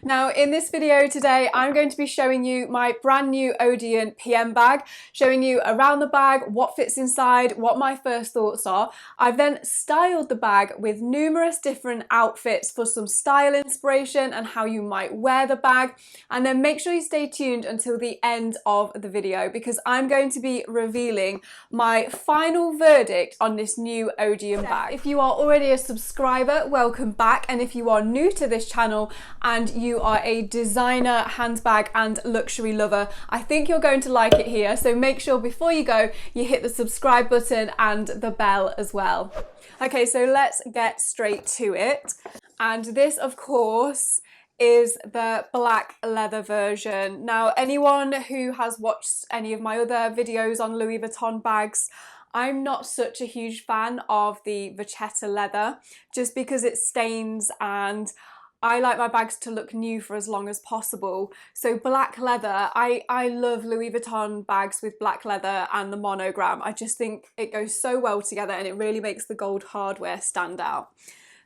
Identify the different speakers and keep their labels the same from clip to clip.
Speaker 1: Now in this video today I'm going to be showing you my brand new Odeon PM bag, showing you around the bag, what fits inside, what my first thoughts are. I've then styled the bag with numerous different outfits for some style inspiration and how you might wear the bag, and then make sure you stay tuned until the end of the video because I'm going to be revealing my final verdict on this new Odeon bag. If you are already a subscriber, welcome back, and if you are new to this channel and you are a designer, handbag and luxury lover, I think you're going to like it here, so make sure before you go you hit the subscribe button and the bell as well. Okay, so let's get straight to it, and this of course is the black leather version. Now anyone who has watched any of my other videos on Louis Vuitton bags, I'm not such a huge fan of the Pochette leather just because it stains, and I like my bags to look new for as long as possible. So black leather, I love Louis Vuitton bags with black leather and the monogram. I just think it goes so well together and it really makes the gold hardware stand out.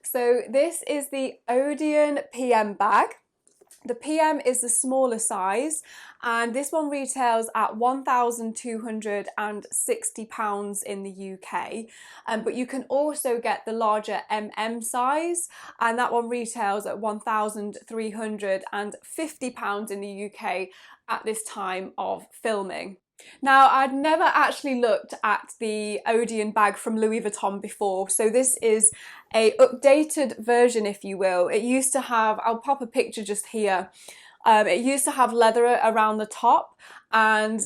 Speaker 1: So this is the Odeon PM bag. The PM is the smaller size, and this one retails at £1,260 in the UK, but you can also get the larger MM size, and that one retails at £1,350 in the UK at this time of filming. Now, I'd never actually looked at the Odeon bag from Louis Vuitton before, so this is a updated version, if you will. It used to have, I'll pop a picture just here, it used to have leather around the top, and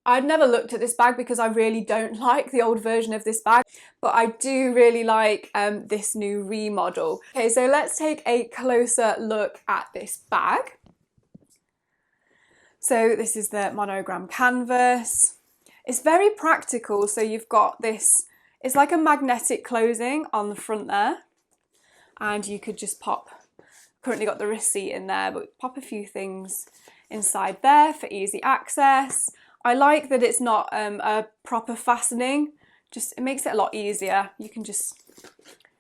Speaker 1: I'd never looked at this bag because I really don't like the old version of this bag, but I do really like this new remodel. Okay, so let's take a closer look at this bag. So this is the monogram canvas. It's very practical, so you've got this, it's like a magnetic closing on the front there, and you could just pop, currently got the receipt in there, but pop a few things inside there for easy access. I like that it's not a proper fastening, just it makes it a lot easier. You can just,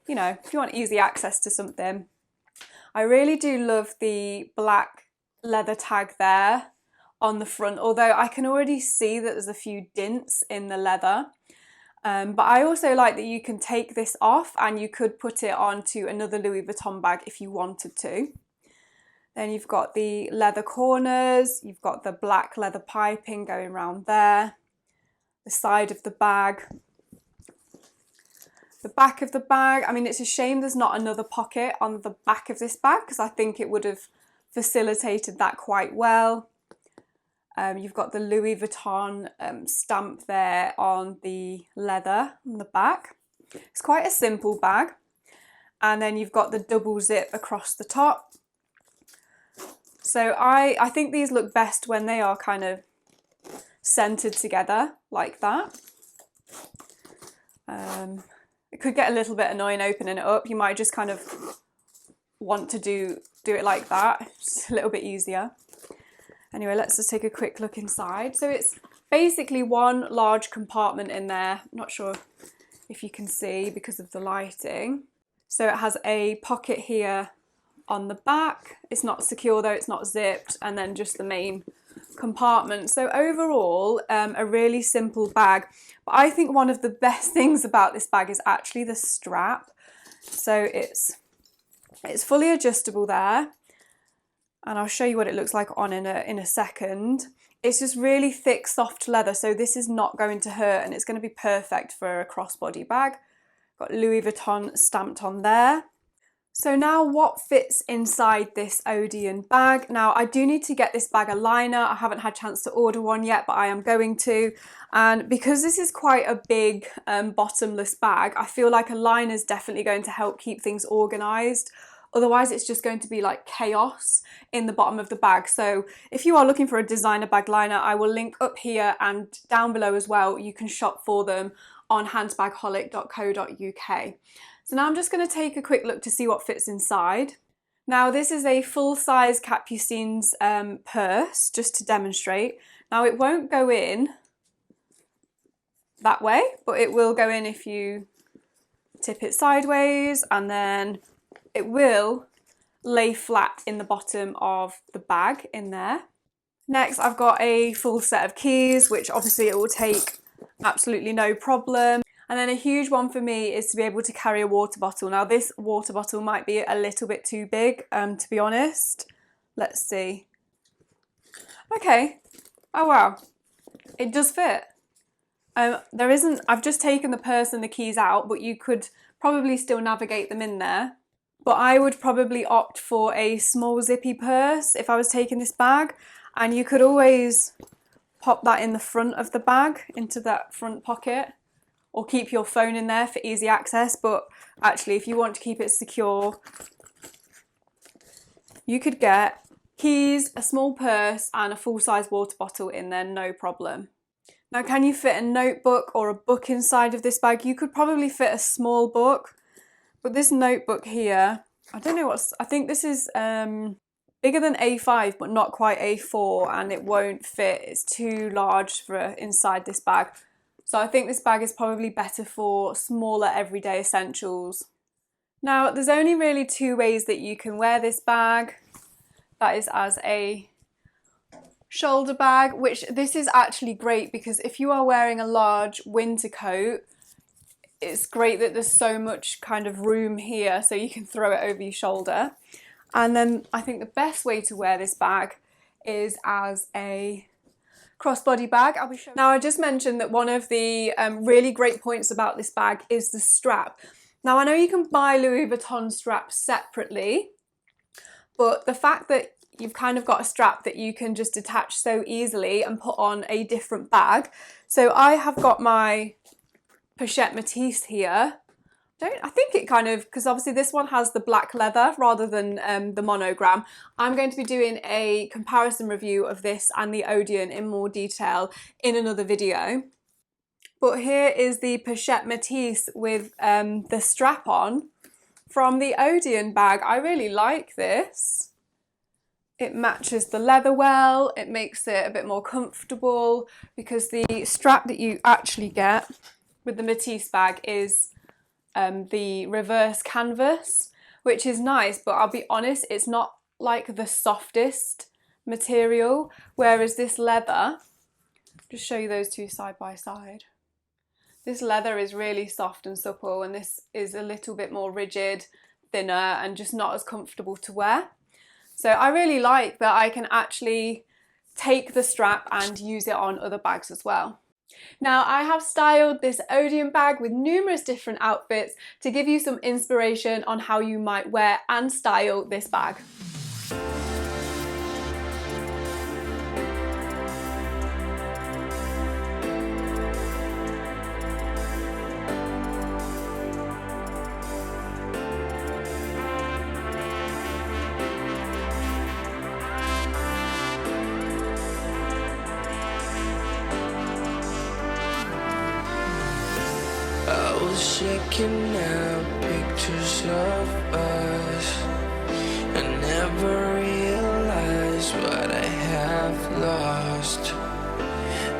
Speaker 1: you know, if you want easy access to something. I really do love the black leather tag there on the front, although I can already see that there's a few dints in the leather. But I also like that you can take this off and you could put it onto another Louis Vuitton bag if you wanted to. Then you've got the leather corners, you've got the black leather piping going around there, the side of the bag, the back of the bag. I mean, it's a shame there's not another pocket on the back of this bag because I think it would have facilitated that quite well. You've got the Louis Vuitton stamp there on the leather on the back. It's quite a simple bag. And then you've got the double zip across the top. So I think these look best when they are kind of centered together like that. It could get a little bit annoying opening it up. You might just kind of want to do it like that. It's a little bit easier. Anyway, let's just take a quick look inside. So it's basically one large compartment in there. I'm not sure if you can see because of the lighting. So it has a pocket here on the back. It's not secure though, it's not zipped, and then just the main compartment. So overall, a really simple bag. But I think one of the best things about this bag is actually the strap. So it's fully adjustable there. And I'll show you what it looks like on in a second. It's just really thick, soft leather, so this is not going to hurt and it's going to be perfect for a crossbody bag. Got Louis Vuitton stamped on there. So now what fits inside this Odeon bag? Now I do need to get this bag a liner. I haven't had a chance to order one yet, but I am going to. And because this is quite a big bottomless bag, I feel like a liner is definitely going to help keep things organised. Otherwise it's just going to be like chaos in the bottom of the bag. So if you are looking for a designer bag liner, I will link up here and down below as well. You can shop for them on handbagholic.co.uk. So now I'm just going to take a quick look to see what fits inside. Now this is a full-size Capucine's purse, just to demonstrate. Now it won't go in that way, but it will go in if you tip it sideways, and then it will lay flat in the bottom of the bag in there. Next, I've got a full set of keys, which obviously it will take absolutely no problem. And then a huge one for me is to be able to carry a water bottle. Now this water bottle might be a little bit too big, to be honest. Let's see. Okay. Oh wow. It does fit. I've just taken the purse and the keys out, but you could probably still navigate them in there. But I would probably opt for a small zippy purse if I was taking this bag. And you could always pop that in the front of the bag, into that front pocket, or keep your phone in there for easy access. But actually, if you want to keep it secure, you could get keys, a small purse, and a full-size water bottle in there, no problem. Now, can you fit a notebook or a book inside of this bag? You could probably fit a small book, but this notebook here, I don't know I think this is bigger than A5, but not quite A4, and it won't fit. It's too large for inside this bag. So I think this bag is probably better for smaller everyday essentials. Now, there's only really two ways that you can wear this bag. That is as a shoulder bag, which this is actually great because if you are wearing a large winter coat, it's great that there's so much kind of room here so you can throw it over your shoulder. And then I think the best way to wear this bag is as a crossbody bag. I'll be showing. Now, I just mentioned that one of the really great points about this bag is the strap. Now, I know you can buy Louis Vuitton straps separately, but the fact that you've kind of got a strap that you can just detach so easily and put on a different bag. So I have got my Pochette Metis here. I think it kind of, because obviously this one has the black leather rather than the monogram. I'm going to be doing a comparison review of this and the Odeon in more detail in another video. But here is the Pochette Metis with the strap on from the Odeon bag. I really like this. It matches the leather well, it makes it a bit more comfortable because the strap that you actually get with the Metis bag is the reverse canvas, which is nice, but I'll be honest, it's not like the softest material, whereas this leather, just show you those two side by side. This leather is really soft and supple, and this is a little bit more rigid, thinner, and just not as comfortable to wear. So I really like that I can actually take the strap and use it on other bags as well. Now, I have styled this Odeon bag with numerous different outfits to give you some inspiration on how you might wear and style this bag.
Speaker 2: Checking out pictures of us. I never realized what I have lost.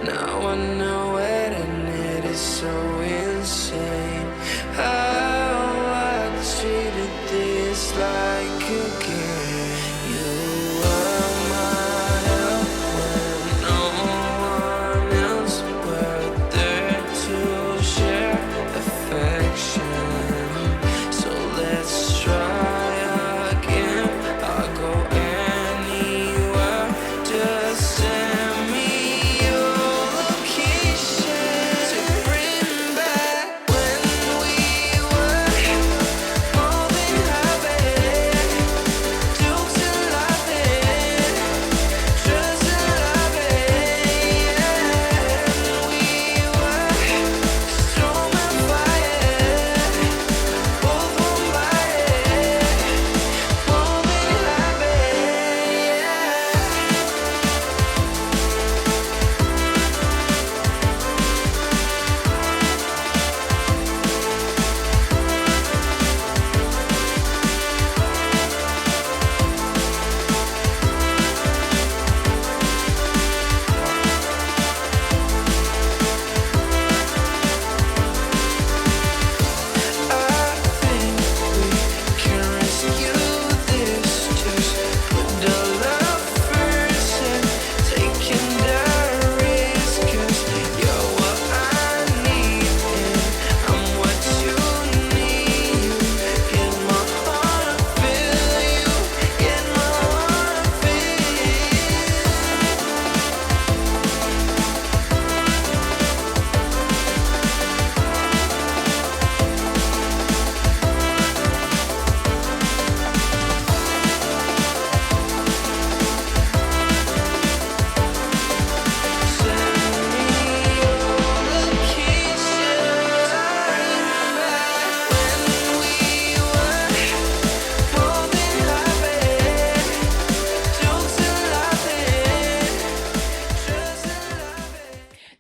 Speaker 2: Now I know it, and it is so insane how I treated this like a game. You were my help when no one else were there to share affection. So let's try again. I'll go anywhere, just send me your location.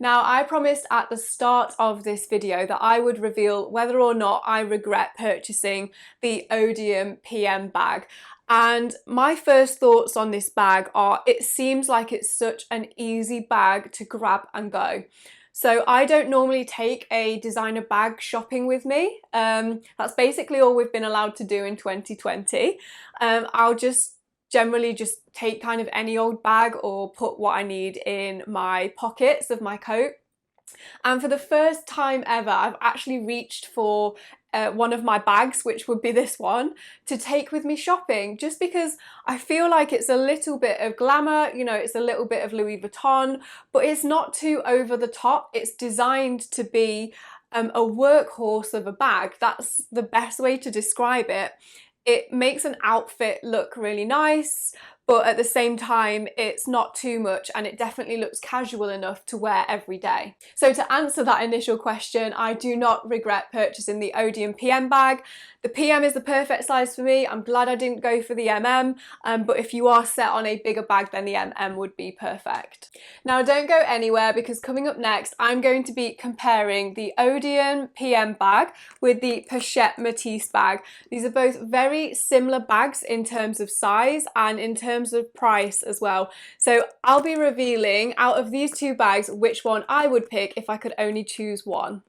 Speaker 1: Now, I promised at the start of this video that I would reveal whether or not I regret purchasing the Odeon PM bag. And my first thoughts on this bag are, it seems like it's such an easy bag to grab and go. So I don't normally take a designer bag shopping with me. That's basically all we've been allowed to do in 2020. I'll generally just take kind of any old bag or put what I need in my pockets of my coat. And for the first time ever, I've actually reached for one of my bags, which would be this one, to take with me shopping, just because I feel like it's a little bit of glamour, you know, it's a little bit of Louis Vuitton, but it's not too over the top. It's designed to be a workhorse of a bag. That's the best way to describe it. It makes an outfit look really nice, but at the same time, it's not too much and it definitely looks casual enough to wear every day. So to answer that initial question, I do not regret purchasing the Odeon PM bag. The PM is the perfect size for me. I'm glad I didn't go for the MM, but if you are set on a bigger bag, then the MM would be perfect. Now don't go anywhere, because coming up next, I'm going to be comparing the Odeon PM bag with the Pochette Metis bag. These are both very similar bags in terms of size and in terms of price as well. So I'll be revealing out of these two bags which one I would pick if I could only choose one.